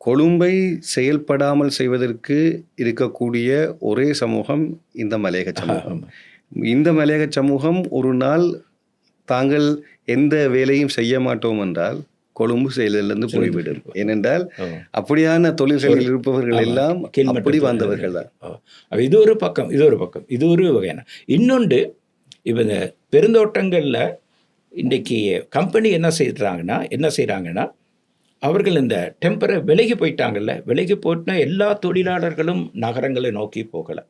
கொழும்பை செயல்படாமல் செய்வதற்கு இருக்கக்கூடிய ஒரே சமூகம் இந்த மலையக சமூகம். இந்த மலையக சமூகம் ஒரு நாள் தாங்கள் எந்த வேலையும் செய்ய மாட்டோம் என்றால் கொழும்பு செயலிலிருந்து போய்விடும். ஏனென்றால் அப்படியான தொழில்களில் இருப்பவர்கள் எல்லாம் அப்படி வந்தவர்கள் தான். இது ஒரு பக்கம், இது ஒரு வகையான. இன்னொன்று, இப்போ இந்த பெருந்தோட்டங்களில் இன்றைக்கி கம்பெனி என்ன செய்கிறாங்கன்னா அவர்கள் இந்த விலகி போயிட்டாங்கல்ல, விலகி போயிட்டா எல்லா தொழிலாளர்களும் நகரங்களை நோக்கி போகலை.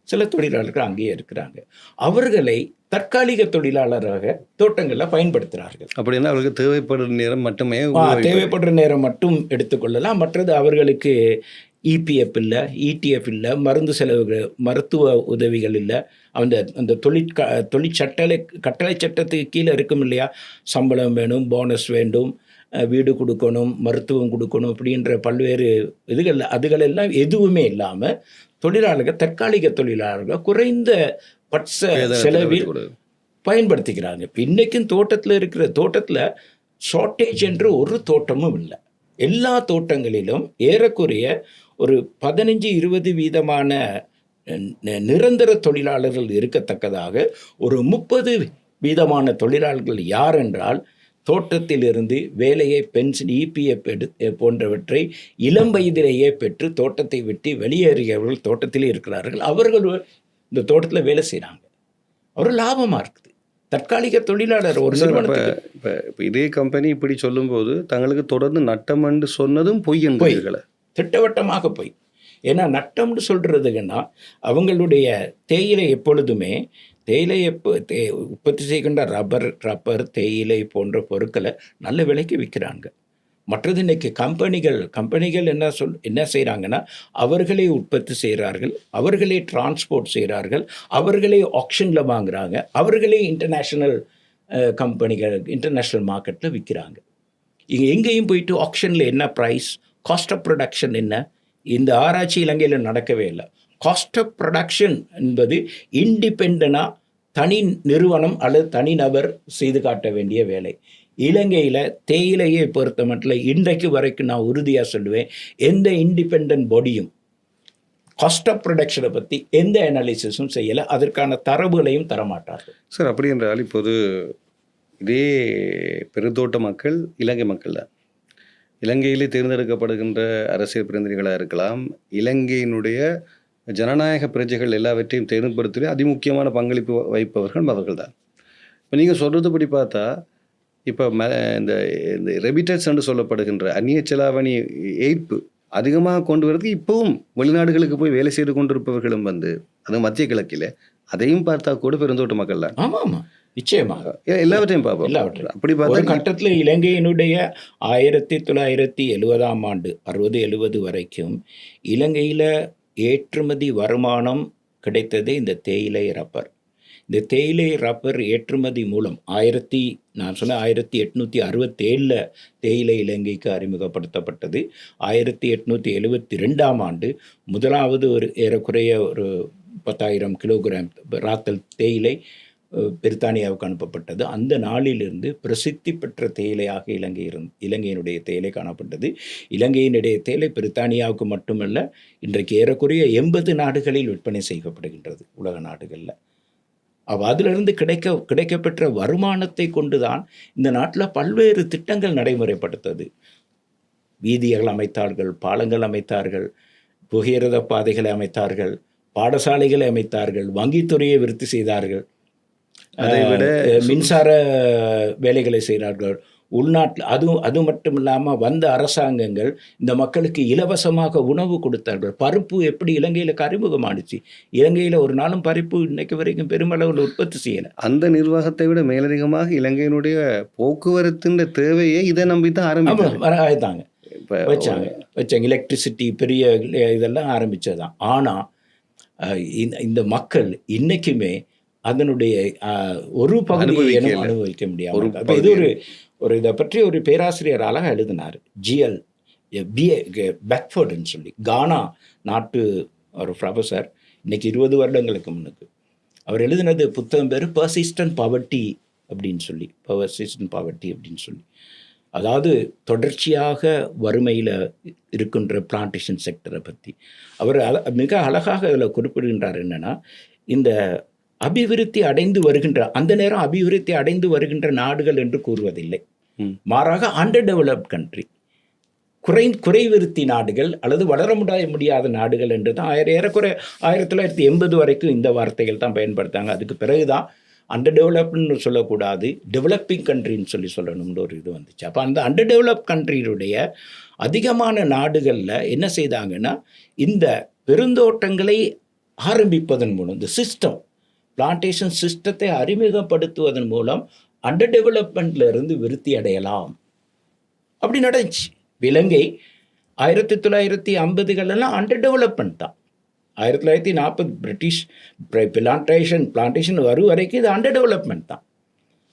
சில தொழிலாளர்கள் அங்கேயே இருக்கிறாங்க. அவர்களை தற்காலிக தொழிலாளராக தோட்டங்களில் பயன்படுத்துகிறார்கள். அப்படின்னா அவர்களுக்கு தேவைப்படுற நேரம் மட்டும் எடுத்துக்கொள்ளலாம். மற்றது அவர்களுக்கு இபிஎஃப் இல்லை, இடிஎஃப் இல்லை, மருந்து செலவுகள், மருத்துவ உதவிகள் இல்லை. அந்த கட்டளை சட்டத்துக்கு கீழே இருக்கும் இல்லையா, சம்பளம் வேணும், போனஸ் வேண்டும், வீடு கொடுக்கணும், மருத்துவம் கொடுக்கணும், அப்படின்ற பல்வேறு அதுகளெல்லாம் எதுவுமே இல்லாமல் தொழிலாளர்கள், தற்காலிக தொழிலாளர்கள் குறைந்த பட்ச செலவில் பயன்படுத்திக்கிறாங்க. இப்போ இன்றைக்கும் தோட்டத்தில் ஷார்ட்டேஜ் என்று ஒரு தோட்டமும் இல்லை. எல்லா தோட்டங்களிலும் ஏறக்குறைய ஒரு 15-20% நிரந்தர தொழிலாளர்கள் இருக்கத்தக்கதாக ஒரு 30% தொழிலாளர்கள் யார் என்றால் தோட்டத்திலிருந்து வேலையை, பென்ஷன், இபிஎஃப் போன்றவற்றை இளம் வயதிலேயே பெற்று தோட்டத்தை விட்டு வெளியேறியவர்கள் தோட்டத்திலே இருக்கிறார்கள். அவர்கள் இந்த தோட்டத்தில் வேலை செய்கிறாங்க. ஒரு லாபமாக இருக்குது. தற்காலிக தொழிலாளர் ஒரு இப்போ இதே கம்பெனி இப்படி சொல்லும்போது தங்களுக்கு தொடர்ந்து நட்டம் என்று சொன்னதும் பொய் என்பீர்களே. திட்டவட்டமாக போய். ஏன்னா நட்டம்னு சொல்கிறதுக்குன்னா அவங்களுடைய தேயிலை எப்பொழுதுமே உற்பத்தி செய்கின்ற ரப்பர், தேயிலை போன்ற பொருட்களை நல்ல விலைக்கு விற்கிறாங்க. மற்றது இன்றைக்கி கம்பெனிகள் என்ன செய்கிறாங்கன்னா அவர்களே உற்பத்தி செய்கிறார்கள், அவர்களே டிரான்ஸ்போர்ட் செய்கிறார்கள், அவர்களே ஆக்ஷனில் வாங்குகிறாங்க, அவர்களே இன்டர்நேஷ்னல் மார்க்கெட்டில் விற்கிறாங்க. இங்கே எங்கேயும் போயிட்டு ஆக்ஷனில் என்ன ப்ரைஸ், காஸ்ட் ஆஃப் ப்ரொடக்ஷன் என்ன, இந்த ஆராய்ச்சி இலங்கையில் நடக்கவே இல்லை. காஸ்ட் ஆஃப் ப்ரொடக்ஷன் என்பது இண்டிபெண்டாக தனி நிறுவனம் அல்லது தனிநபர் செய்து காட்ட வேண்டிய வேலை. இலங்கையில் தேயிலையை பொறுத்த மட்டும் இன்றைக்கு வரைக்கும் நான் உறுதியாக சொல்லுவேன், எந்த இண்டிபெண்ட் பாடியும் காஸ்ட் ஆஃப் ப்ரொடக்ஷனை பற்றி எந்த அனாலிசிஸும் செய்யலை, அதற்கான தரவுகளையும் தரமாட்டார்கள். சார், அப்படி என்றால் இப்போது இதே பெருந்தோட்ட மக்கள் இலங்கை மக்கள் தான். இலங்கையிலே தேர்ந்தெடுக்கப்படுகின்ற அரசியல் பிரதிநிதிகளாக இருக்கலாம், இலங்கையினுடைய ஜனநாயக பிரஜைகள் எல்லாவற்றையும் தேர்ந்தெடுப்பதிலே அதிமுக்கியமான பங்களிப்பு வைப்பவர்கள் அவர்கள் தான். இப்போ நீங்கள் சொல்கிறதுபடி பார்த்தா இப்போ இந்த ரெமிட்டன்ஸ் என்று சொல்லப்படுகின்ற அந்நிய செலாவணி ஏய்ப்பு அதிகமாக கொண்டு வரதுக்கு இப்போவும் வெளிநாடுகளுக்கு போய் வேலை செய்து கொண்டிருப்பவர்களும் அது மத்திய கிழக்கில் அதையும் பார்த்தா கூட பெருந்தோட்ட மக்கள் தான். ஆமாம் ஆமாம், நிச்சயமாக எல்லாவற்றையும் பார்ப்போம். எல்லாவற்றையும் அப்படி பார்த்தா கட்டத்தில் இலங்கையினுடைய 1970 60-70 வரைக்கும் இலங்கையில் ஏற்றுமதி வருமானம் கிடைத்தது இந்த தேயிலை ரப்பர். இந்த தேயிலை ரப்பர் ஏற்றுமதி மூலம் 1867 தேயிலை இலங்கைக்கு அறிமுகப்படுத்தப்பட்டது. 1872 முதலாவது ஒரு ஏறக்குறைய ஒரு 10,000 கிலோகிராம் ராத்தல் தேயிலை பிரித்தானியாவுக்கு அனுப்பப்பட்டது. அந்த நாளிலிருந்து பிரசித்தி பெற்ற தேயிலையாக இலங்கையினுடைய தேயிலை காணப்பட்டது. இலங்கையினுடைய தேயிலை பிரித்தானியாவுக்கு மட்டுமல்ல, இன்றைக்கு ஏறக்குறைய 80 நாடுகளில் விற்பனை செய்யப்படுகின்றது, உலக நாடுகளில். அதிலிருந்து கிடைக்கப்பெற்ற வருமானத்தை கொண்டுதான் இந்த நாட்டில் பல்வேறு திட்டங்கள் நடைமுறைப்படுத்தது. வீதிகள் அமைத்தார்கள், பாலங்கள் அமைத்தார்கள், புகையிரத பாதைகளை அமைத்தார்கள், பாடசாலைகளை அமைத்தார்கள், வங்கித்துறையை விருத்தி செய்தார்கள், அதைவிட மின்சார வேலைகளை செய்கிறார்கள் உள்நாட்டில். அது மட்டும் இல்லாமல் வந்த அரசாங்கங்கள் இந்த மக்களுக்கு இலவசமாக உணவு கொடுத்தார்கள். பருப்பு எப்படி இலங்கையில் அறிமுகமானுச்சு? இலங்கையில் ஒரு நாளும் பருப்பு இன்னைக்கு வரைக்கும் பெருமளவில் உற்பத்தி செய்யலை. அந்த நிர்வாகத்தை விட மேலதிகமாக இலங்கையினுடைய போக்குவரத்தின் தேவையை இதை நம்பி தான் ஆரம்பித்தாங்க, வச்சாங்க. எலக்ட்ரிசிட்டி பெரிய இதெல்லாம் ஆரம்பித்ததான். ஆனால் இந்த மக்கள் இன்னைக்குமே அதனுடைய ஒரு பகுதியை அனுபவிக்க முடியாது. இது ஒரு இதை பற்றி ஒரு பேராசிரியர் அழகாக எழுதினார், ஜிஎல் பெக்ஃபோர்டுன்னு சொல்லி, கானா நாட்டு ஒரு ப்ரொஃபஸர், இன்னைக்கு 20 வருடங்களுக்கு முன்னுக்கு அவர் எழுதினது புத்தகம் பேர் பர்சிஸ்டன்ட் பாவர்ட்டி அப்படின்னு சொல்லி. அதாவது தொடர்ச்சியாக வறுமையில் இருக்கின்ற பிளான்டேஷன் செக்டரை பற்றி அவர் மிக அழகாக அதில் குறிப்பிடுகின்றார். என்னென்னா, இந்த அபிவிருத்தி அடைந்து வருகின்ற அந்த நேரம் அபிவிருத்தி அடைந்து வருகின்ற நாடுகள் என்று கூறுவதில்லை, மாறாக அண்டர் டெவலப்ட் கண்ட்ரி, குறைவிருத்தி நாடுகள் அல்லது வளர முடியாத நாடுகள் என்று தான் ஏறக்குறைய 1980 வரைக்கும் இந்த வார்த்தைகள் தான் பயன்படுத்தாங்க. அதுக்கு பிறகு தான் அண்டர் டெவலப்டுன்னு சொல்லக்கூடாது, டெவலப்பிங் கண்ட்ரின்னு சொல்லணும்னு ஒரு இது வந்துச்சு. அப்போ அந்த அண்டர் டெவலப் கண்ட்ரியினுடைய அதிகமான நாடுகளில் என்ன செய்தாங்கன்னா, இந்த பெருந்தோட்டங்களை ஆரம்பிப்பதன் மூலம், இந்த சிஸ்டம் பிளான்டேஷன் சிஸ்டத்தை அறிமுகப்படுத்துவதன் மூலம் அண்டர் டெவலப்மெண்ட்ல இருந்து விருத்தி அடையலாம். அப்படி நடந்துச்சு. இலங்கை 1950களெல்லாம் அண்டர் டெவலப்மெண்ட் தான். 1940 பிரிட்டிஷ் பிளான்டேஷன் வரும் வரைக்கும் இது அண்டர் டெவலப்மெண்ட் தான்.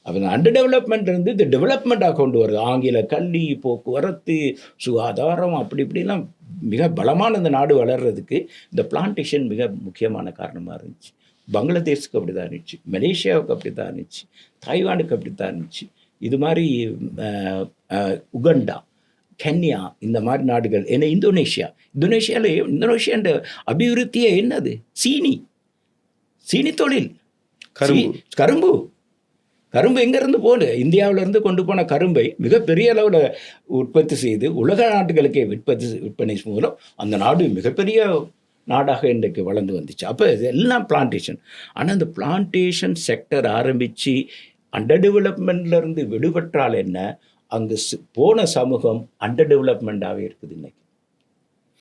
அவங்க அண்டர் டெவலப்மெண்ட் இருந்து இது டெவலப்மெண்ட்டாக கொண்டு வருது. ஆங்கில கல்வி, போக்குவரத்து, சுகாதாரம், அப்படி இப்படிலாம் மிக பலமான இந்த நாடு வளர்கிறதுக்கு இந்த பிளான்டேஷன் மிக முக்கியமான காரணமாக இருந்துச்சு. பங்களாதேஷுக்கு அப்படி தான் இருந்துச்சு, மலேசியாவுக்கு அப்படி தான் இருந்துச்சு, தாய்வானுக்கு அப்படி தான் இருந்துச்சு. இது மாதிரி உகண்டா, கென்யா, இந்த மாதிரி நாடுகள், ஏன்னா இந்தோனேஷியான்ற அபிவிருத்தியே என்னது? சீனி தொழில், கரும்பு எங்கேருந்து போன இந்தியாவிலேருந்து கொண்டு போன கரும்பை மிகப்பெரிய அளவில் உற்பத்தி செய்து உலக நாடுகளுக்கே விற்பனை மூலம் அந்த நாடு மிகப்பெரிய நாடாக இன்றைக்கு வளர்ந்து வந்துச்சு. அப்போ இது எல்லாம் பிளான்டேஷன். ஆனால் இந்த பிளான்டேஷன் செக்டர் ஆரம்பித்து அண்டர் டெவலப்மெண்ட்லேருந்து விடுபட்டால் என்ன, அங்கே போன சமூகம் அண்டர் டெவலப்மெண்ட்டாகவே இருக்குது இன்னைக்கு.